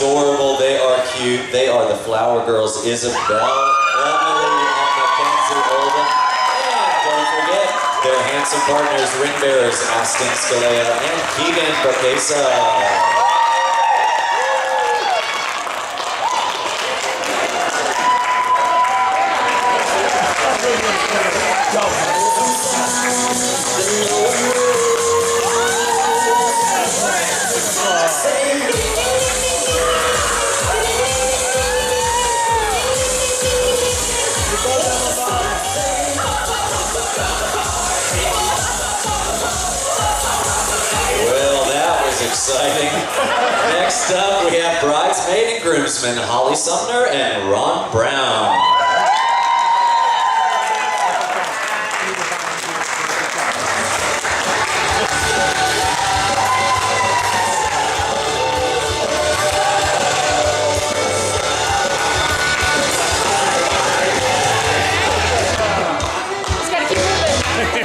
adorable. They are cute. They are the Flower Girls, Isabel, Emily, and Mackenzie Oldham. And don't forget their handsome partners, ring bearers, Aston Scalea and Keegan Bacasa. Exciting. Next up, we have bridesmaid and groomsmen, Holly Sumner and Ron Brown. Just gotta keep moving.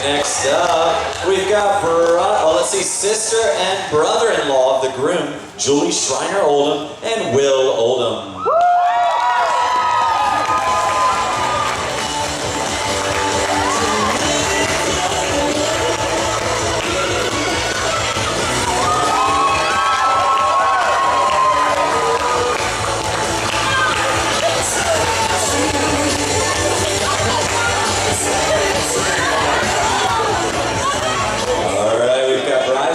Next up, we've got sister and brother-in-law of the groom, Julie Schreiner Oldham and Will Oldham.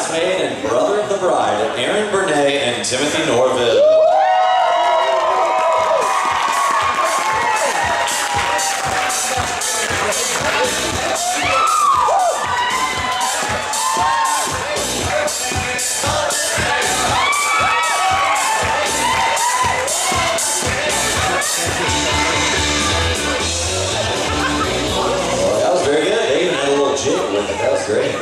And brother of the bride, Aaron Burnett and Timothy Norville. That was very good. They even had a little jig with it. That was great.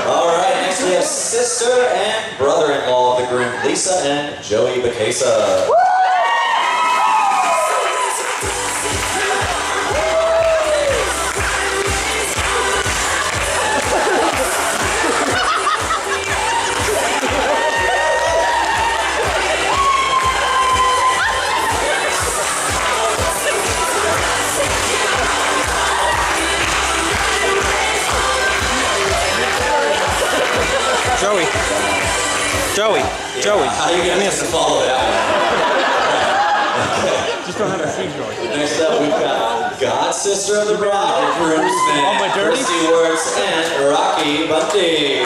All right, next we have sister and brother-in-law of the groom, Lisa and Joey Bacasa. Joey. How are you going to follow that one? Okay. Just don't have a seat going. Next up, we've got God Sister of the Bride, groomsmen, Christy Works, and Rocky Bunty.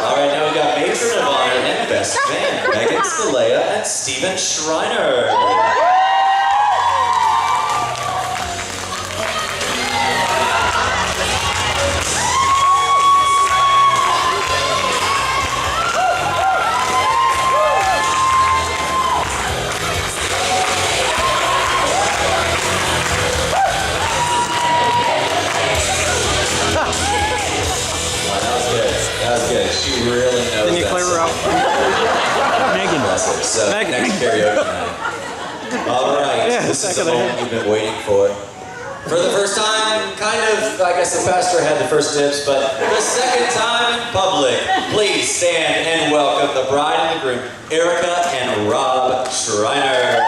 Alright, now we got Matron of Honor and Best Man, Megan Scalea and Steven Schreiner. That was good. She really knows. Then you that clear her song. out. Megan. So next karaoke night. All right, Yeah, this is the moment you've been waiting for. For the first time, kind of, I guess the pastor had the first dibs, but the second time in public, please stand and welcome the bride and the groom, Erika and Rob Schreiner.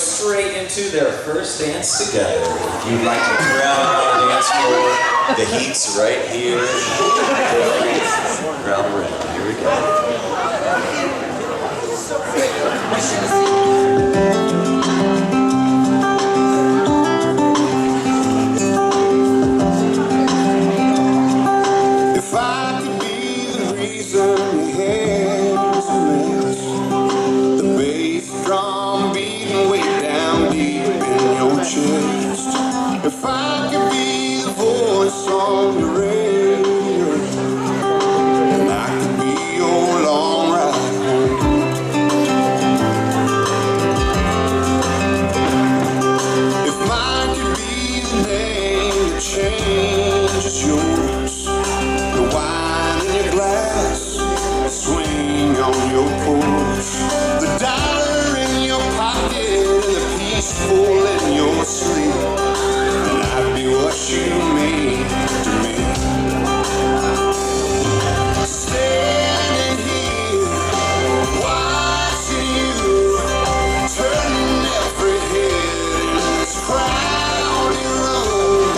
straight into their first dance together. If you'd like to grab on the dance floor, the heat's right here. Ground around. Here we go. If I could be the reason your hands a mess, the bass drum beating way down deep in your chest. If I could be the voice on the radio, and I could be your long ride home. If mine could be the name that changes yours, the wine in your glass, the swing on your porch, the dollar in your pocket, and the peaceful in your sleep, and I'd be what you mean to me. Standing here, watching you, turning every head in this crowded room,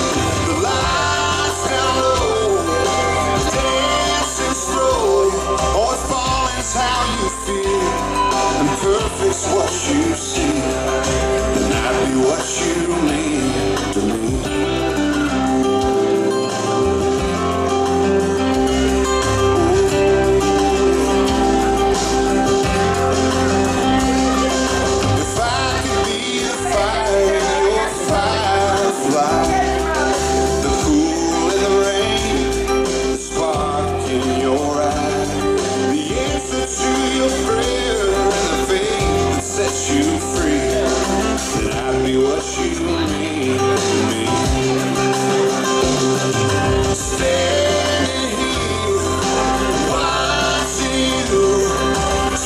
the lights down low, dancing slow, or falling's how you feel, and perfect's what you see, and I'd be what you mean to me. If I could be the fire in your firefly, the cool in the rain, the spark in your eye, the answer to your prayer, and the faith that sets you free, then I'd be what you mean to me. Standing here, watching you,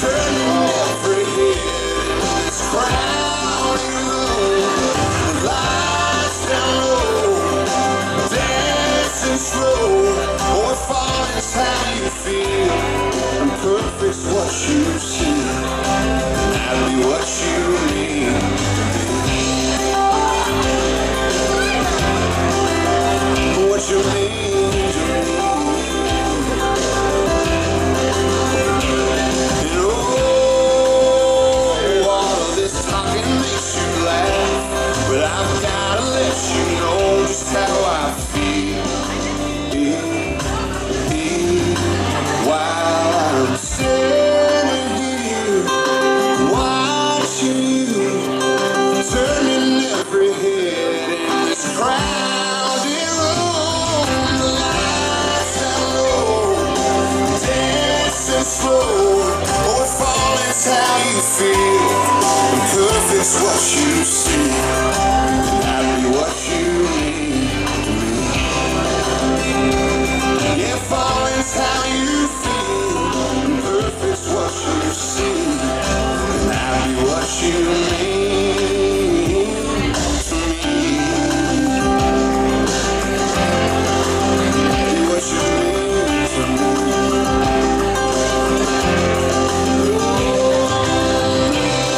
turning every head in this crowded room, the lights down low, dancing slow, or falling's how you feel, and perfect's what you see, and I'd be what you mean to be. What you mean to me. And oh, all of this talking makes you laugh, but I've gotta let you know just how I feel. While I'm standing here, watching you, turning every head in this crowded room, the lights down low, dancing slow, or falling's how you feel, and perfect's what you see, and I'd be what you mean to me. Yeah, falling's how you feel, and perfect's what you see, and I'd be what you mean to me. Be what you mean to me.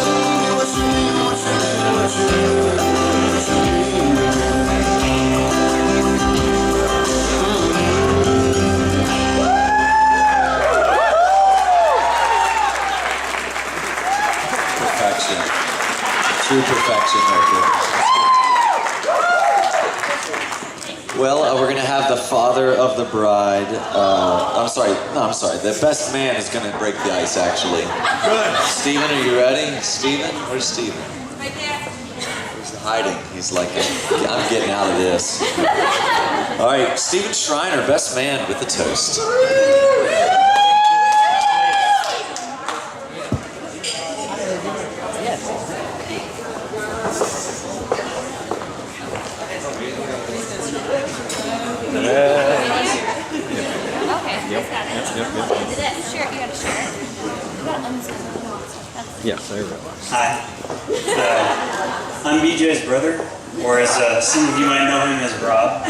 Be what you mean, what you mean, what you mean, what you mean to Perfection. True perfection right there. Well, we're going to have the father of the bride. I'm sorry. The best man is going to break the ice, actually. Good. Steven, are you ready? Steven? Where's Steven? Right there. He's hiding. He's like, I'm getting out of this. All right, Steven Schreiner, best man with the toast. Did it? Share it. You gotta share it. You gotta unzip. Yes, there we go. Hi, I'm BJ's brother, or as some of you might know him as Rob.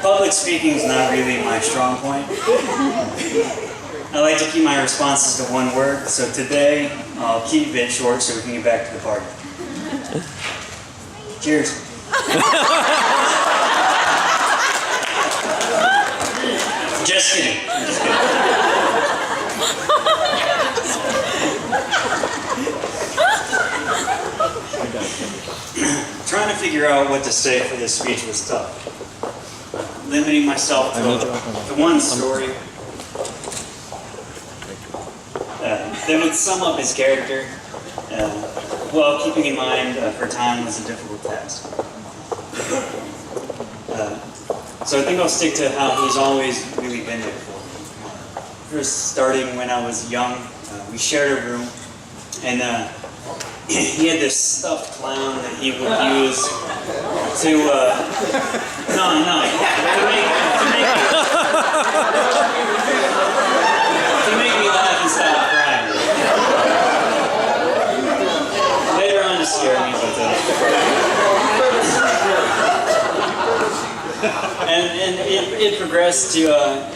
Public speaking is not really my strong point. I like to keep my responses to one word, so today I'll keep it short so we can get back to the party. Cheers. Just kidding. Just kidding. Trying to figure out what to say for this speech was tough. Limiting myself to one story that would sum up his character, while keeping in mind her time was a difficult task. So I think I'll stick to how he's always really been there for me. First starting when I was young, we shared a room, and he had this stuffed clown that he would use to make me laugh and stop crying. Later on to scare me, but and it progressed to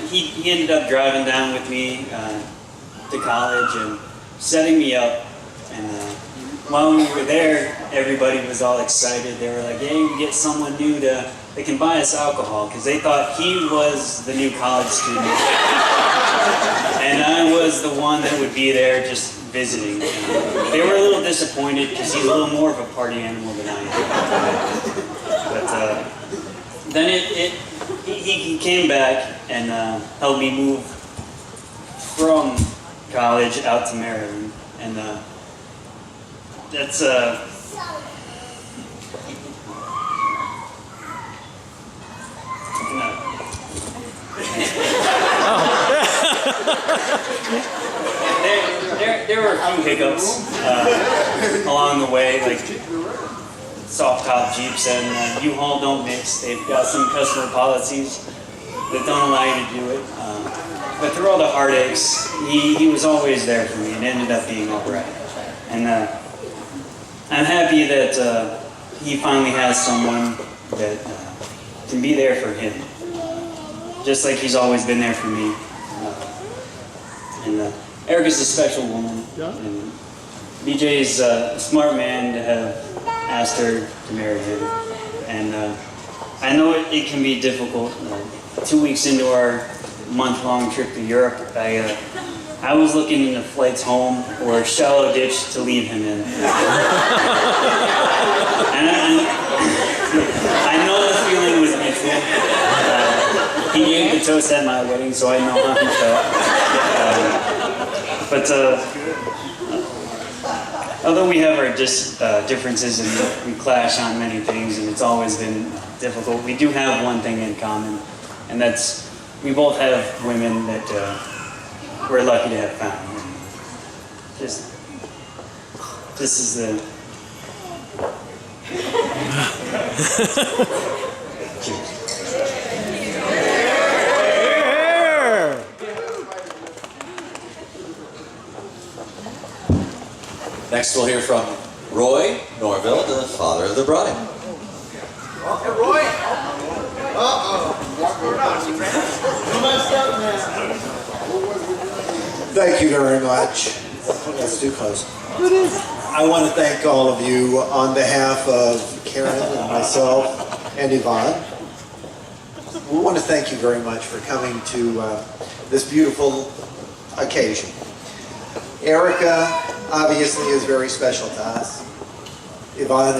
he ended up driving down with me to college and setting me up, and while we were there, everybody was all excited. They were like, "Hey, we get someone new that can buy us alcohol," because they thought he was the new college student, and I was the one that would be there just visiting. They were a little disappointed because he's a little more of a party animal than I am. But then he came back and helped me move from college out to Maryland, and that's there were a few hiccups along the way, like soft top Jeeps and U-Haul don't mix. They've got some customer policies that don't allow you to do it. But through all the heartaches, he was always there for me, and ended up being all right. And I'm happy that he finally has someone that can be there for him, just like he's always been there for me. And Erika's a special woman, and BJ's a smart man to have asked her to marry him. And I know it can be difficult. 2 weeks into our month-long trip to Europe, I was looking into flights home or a shallow ditch to leave him in. And I know the feeling was mutual. He gave the toast at my wedding, so I know how he felt. But although we have our differences and we clash on many things, and it's always been difficult, we do have one thing in common, and that's we both have women that we're lucky to have found. This is the... Cheers. Next we'll hear from Roy Norville, the father of the bride. Okay, Roy. Thank you very much. That's too close. I want to thank all of you on behalf of Karen and myself and Yvonne. We want to thank you very much for coming to this beautiful occasion. Erika obviously is very special to us. Yvonne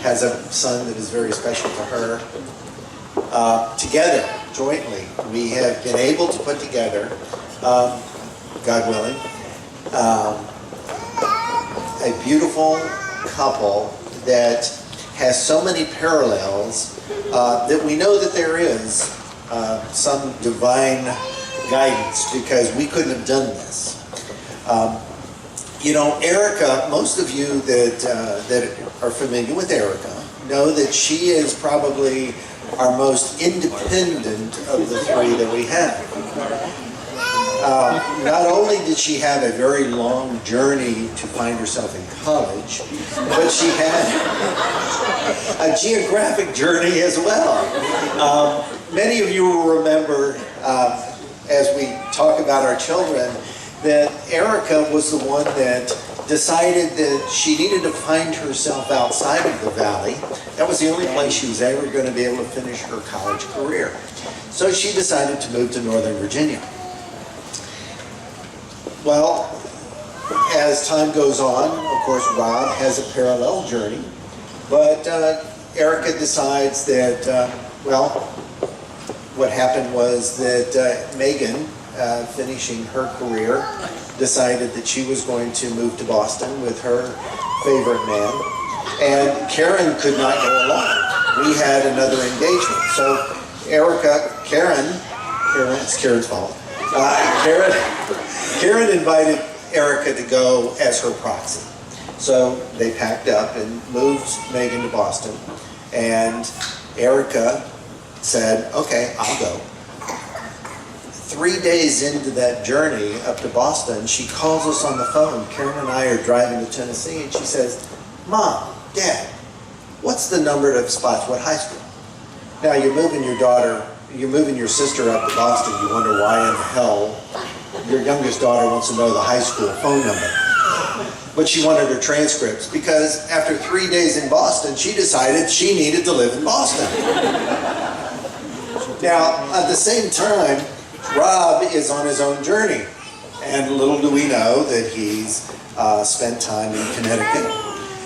has a son that is very special to her. Together, jointly, we have been able to put together, God willing, a beautiful couple that has so many parallels that we know that there is some divine guidance, because we couldn't have done this. You know, Erika, most of you that are familiar with Erika know that she is probably our most independent of the three that we have. Not only did she have a very long journey to find herself in college, but she had a geographic journey as well. Many of you will remember, as we talk about our children, that Erika was the one that decided that she needed to find herself outside of the valley. That was the only place she was ever going to be able to finish her college career. So she decided to move to Northern Virginia. Well, as time goes on, of course, Rob has a parallel journey, but Erika decides that, what happened was that Megan, finishing her career, decided that she was going to move to Boston with her favorite man, and Karen could not go along. We had another engagement, so it's Karen's fault. Karen invited Erika to go as her proxy. So they packed up and moved Megan to Boston, and Erika said, okay, I'll go. 3 days into that journey up to Boston, she calls us on the phone. Karen and I are driving to Tennessee, and she says, Mom, Dad, what's the number of Spotswood High School? Now you're moving your sister up to Boston. You wonder why in the hell your youngest daughter wants to know the high school phone number. But she wanted her transcripts because after 3 days in Boston, she decided she needed to live in Boston. Now, at the same time, Rob is on his own journey. And little do we know that he's spent time in Connecticut.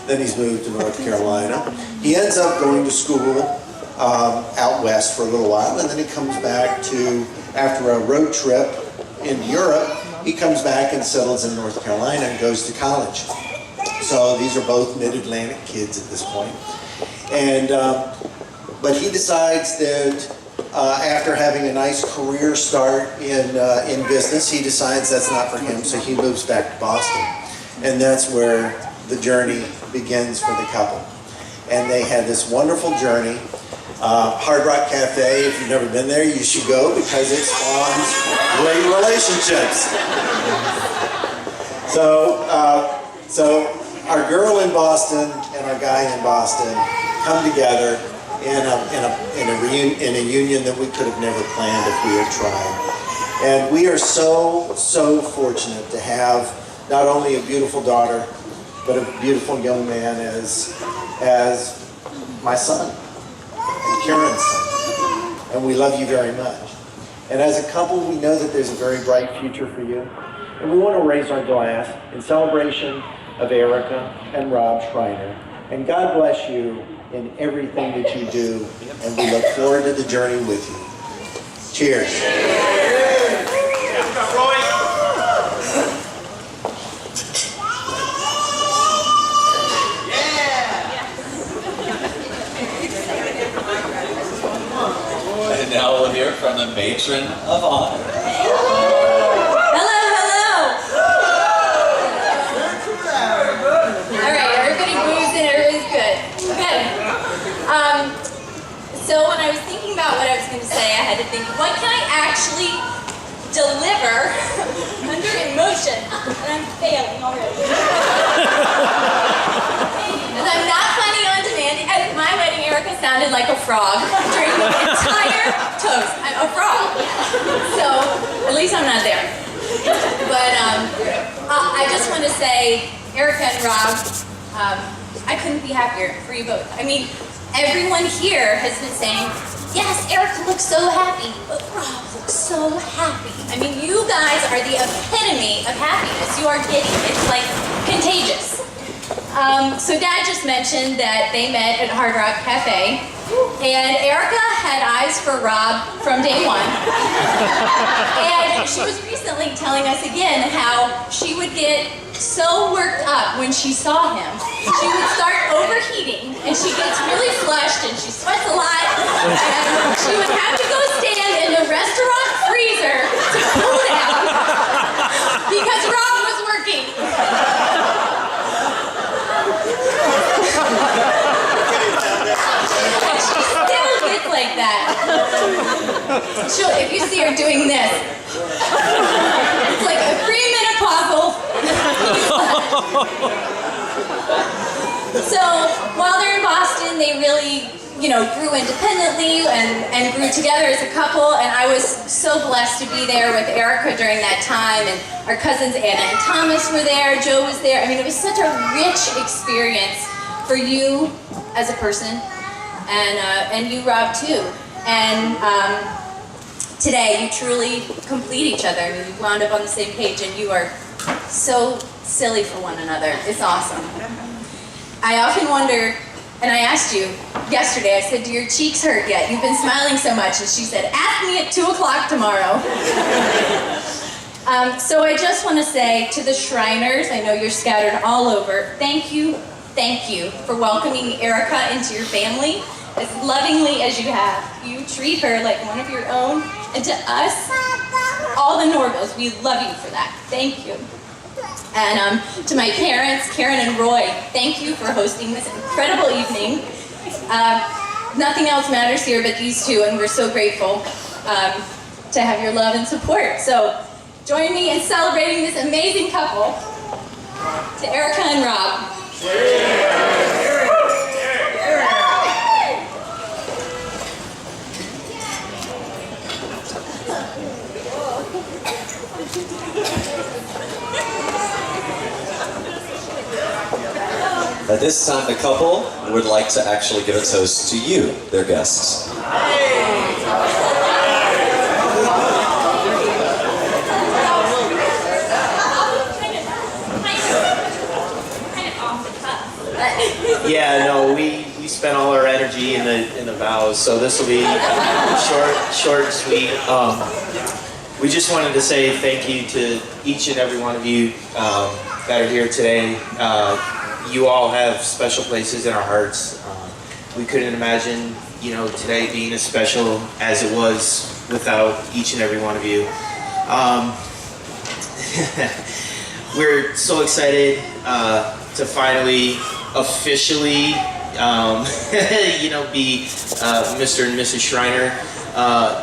Then he's moved to North Carolina. He ends up going to school out west for a little while, and then he comes back to, after a road trip in Europe, he comes back and settles in North Carolina and goes to college. So these are both mid-Atlantic kids at this point. And, but he decides that after having a nice career start in business, he decides that's not for him, so he moves back to Boston. And that's where the journey begins for the couple. And they had this wonderful journey. Hard Rock Cafe, if you've never been there, you should go because it spawns great relationships. So our girl in Boston and our guy in Boston come together in a union that we could have never planned if we had tried. And we are so fortunate to have not only a beautiful daughter, but a beautiful young man as my son. And Karen's son. And we love you very much. And as a couple, we know that there's a very bright future for you. And we want to raise our glass in celebration of Erika and Rob Schreiner. And God bless you in everything that you do. And we look forward to the journey with you. Cheers. And now we'll hear from the matron of honor. Hello, hello. All right, everybody moves and everybody's good. Good. So when I was thinking about what I was going to say, I had to think, what can I actually deliver under emotion? And I'm failing already. Because I'm not planning on demanding. At my wedding, Erika sounded like a frog during the entire toast. I'm a frog. So at least I'm not there. But I just want to say, Erika and Rob, I couldn't be happier for you both. I mean, everyone here has been saying, yes, Erika looks so happy, but Rob looks so happy. I mean, you guys are the epitome of happiness. You are giddy. It's like contagious. So Dad just mentioned that they met at Hard Rock Cafe, and Erika had eyes for Rob from day one. And she was recently telling us again how she would get so worked up when she saw him. She would start overheating, and she gets really flushed, and she sweats a lot, and she would have to go stand in the restaurant freezer to cool down because Rob was working. And she still gets like that. If you see her doing this, it's like a premenopausal. So while they're in Boston, they really grew independently and grew together as a couple, and I was so blessed to be there with Erika during that time, and our cousins Anna and Thomas were there, Joe was there. I mean, it was such a rich experience for you as a person, and you, Rob, too. And today, you truly complete each other. I mean, you wound up on the same page, and you are so silly for one another. It's awesome. I often wonder, and I asked you yesterday, I said, do your cheeks hurt yet? You've been smiling so much. And she said, ask me at 2 o'clock tomorrow. So I just want to say to the Shriners, I know you're scattered all over, thank you for welcoming Erika into your family as lovingly as you have. You treat her like one of your own, and to us, all the Norvilles, we love you for that. Thank you. And to my parents, Karen and Roy, thank you for hosting this incredible evening. Nothing else matters here but these two, and we're so grateful to have your love and support. So join me in celebrating this amazing couple, to Erika and Rob. At this time, the couple would like to actually give a toast to you, their guests. Yeah, no, we spent all our energy in the vows, so this will be short and sweet. We just wanted to say thank you to each and every one of you that are here today. You all have special places in our hearts. We couldn't imagine, today being as special as it was without each and every one of you. We're so excited to finally, officially, be Mr. and Mrs. Schreiner.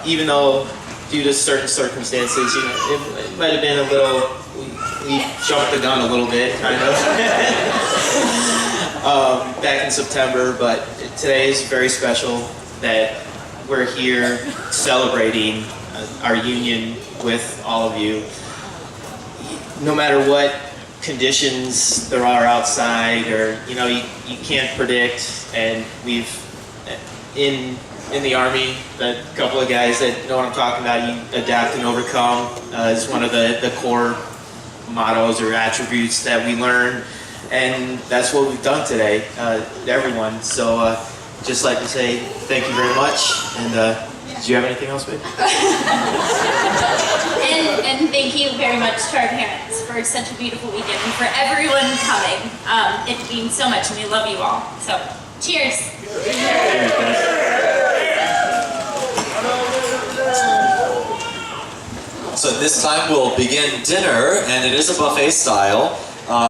Even though, due to certain circumstances, it might have been a little. We jumped the gun a little bit, kind of, back in September, but today is very special that we're here celebrating our union with all of you. No matter what conditions there are outside, or, you can't predict, and we've, in the Army, a couple of guys that know what I'm talking about, you adapt and overcome is one of the core mottos or attributes that we learn, and that's what we've done today, everyone. So just like to say thank you very much, and did you have anything else, babe? And thank you very much to our parents for such a beautiful weekend and for everyone coming. It means so much, and we love you all. So cheers. So at this time we'll begin dinner, and it is a buffet style.